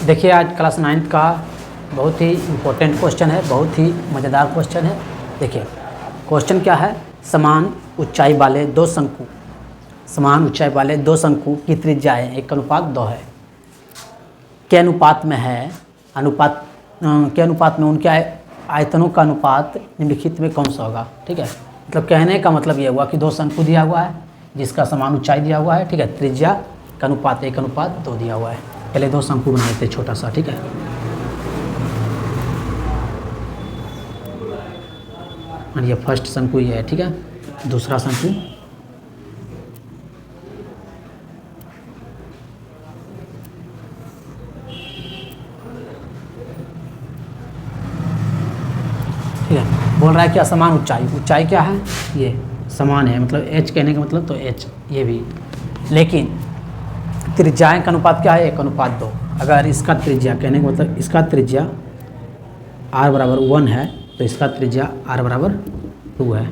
देखिए आज class 9th का बहुत ही इम्पोर्टेंट क्वेश्चन है, बहुत ही मज़ेदार क्वेश्चन है। देखिए क्वेश्चन क्या है, समान ऊंचाई वाले दो शंकु, समान ऊंचाई वाले दो शंकु की त्रिज्याएं 1:2 है। के अनुपात में है, अनुपात के अनुपात में उनके आयतनों का अनुपात निम्नलिखित में कौन सा होगा। ठीक है, मतलब कहने का मतलब ये हुआ कि दो शंकु दिया हुआ है जिसका समान ऊंचाई दिया हुआ है। ठीक है, त्रिज्या का अनुपात 1:2 दिया हुआ है। पहले दो शंकु बना लेते छोटा सा। ठीक है, और ये फर्स्ट शंकु ये है। ठीक है, दूसरा शंकु ठीक है, बोल रहा है कि असमान ऊंचाई, ऊंचाई क्या है, ये समान है, मतलब h कहने का मतलब तो h ये भी, लेकिन त्रिज्याएं का अनुपात क्या है 1:2। अगर इसका त्रिज्या कहने का मतलब इसका त्रिज्या r बराबर 1 है तो इसका त्रिज्या r बराबर 2 है,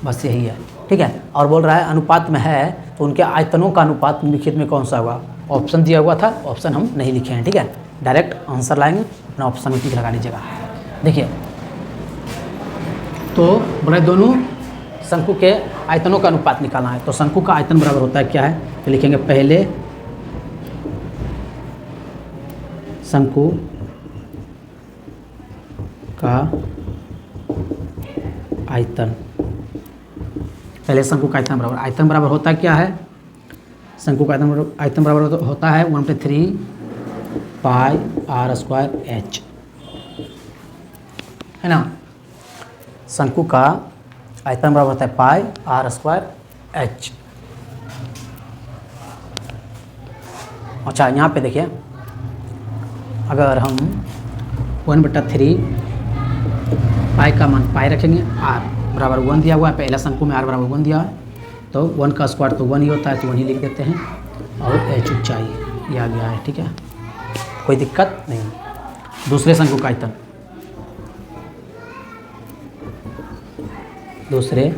बस यही है। ठीक है, और बोल रहा है अनुपात में है तो उनके आयतनों का अनुपात निम्नलिखित में कौन सा होगा। ऑप्शन दिया हुआ था, ऑप्शन हम नहीं लिखे हैं। ठीक है, डायरेक्ट आंसर लाएंगे, अपना ऑप्शन में टिक लगा लीजिएगा। देखिए तो बोले दोनों शंकु के आयतनों का अनुपात निकालना है, तो शंकु का आयतन बराबर होता है क्या है, तो लिखेंगे पहले शंकु का आयतन, पहले शंकु का आयतन बराबर होता है क्या है, शंकु का आयतन बराबर होता है 1/3 पाई r² h, है ना। शंकु का आयतन बराबर होता है पाई r² h। अच्छा यहाँ पे देखिए, अगर हम 1/3 पाई का मान पाई रखेंगे, r बराबर 1 दिया हुआ है, पहला शंकु में r बराबर 1 दिया है, तो 1 का स्क्वायर तो 1 ही होता है, तो 1 ही लिख देते हैं, और h ऊंचाई ये आ गया है। ठीक है, कोई दिक्कत नहीं। दूसरे शंकु का आयतन, दूसरे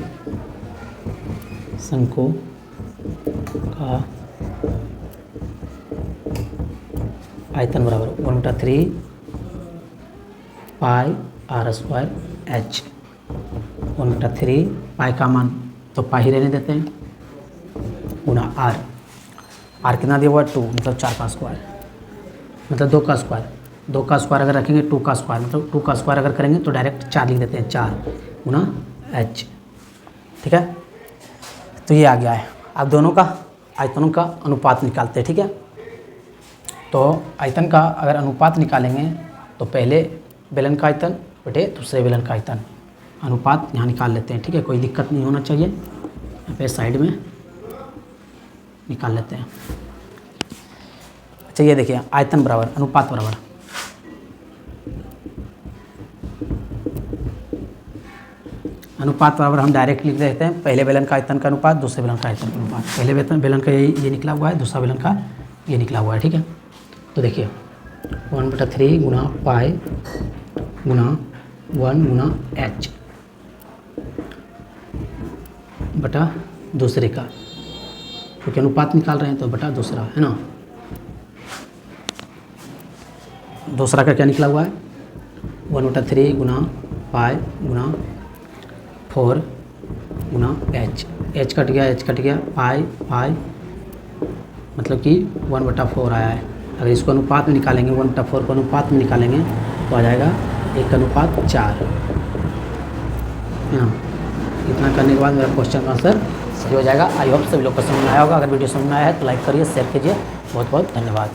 शंकु का आयतन बराबर 1/3 पाई r² h। 1/3 पाई का मान तो पाई ही रहने देते हैं, गुना r कितना दिया हुआ है 2, मतलब 4 का स्क्वायर, मतलब 2 का स्क्वायर, 2 का स्क्वायर अगर रखेंगे 2 का स्क्वायर, मतलब 2 का स्क्वायर अगर करेंगे तो डायरेक्ट 4 लिख देते हैं, 4 गुना h। ठीक है, तो ये आ गया है। अब दोनों का आयतनों का अनुपात निकालते हैं। ठीक है, तो आयतन का अगर अनुपात निकालेंगे तो पहले बेलन का आयतन बटे दूसरे बेलन का आयतन, अनुपात यहाँ निकाल लेते हैं। ठीक है, कोई दिक्कत नहीं होना चाहिए, यहाँ पे साइड में निकाल लेते हैं। अच्छा ये देखिए, आयतन बराबर अनुपात बराबर, अनुपात बराबर हम डायरेक्ट लिख देते हैं, पहले बेलन का आयतन का अनुपात दूसरे बेलन का आयतन का अनुपात। पहले बेलन का ये निकला हुआ है, दूसरा बेलन का ये निकला हुआ है। ठीक है, तो देखिए 1/3 गुना पाई गुना 1 गुना h बटा दूसरे का, क्योंकि अनुपात निकाल रहे हैं तो बटा दूसरा, है ना। दूसरा का क्या निकला हुआ है 1/3 गुना पाई गुना 4 गुना h कट गया, पाई मतलब कि 1/4 आया है। अगर इसको अनुपात में निकालेंगे, 1/4 को अनुपात में निकालेंगे तो आ जाएगा 1:4, है ना। इतना करने के बाद मेरा क्वेश्चन का आंसर सही हो जाएगा। आई होप सभी लोग को समझ में आया होगा। अगर वीडियो समझ में आया है तो लाइक करिए, शेयर कीजिए। बहुत बहुत धन्यवाद।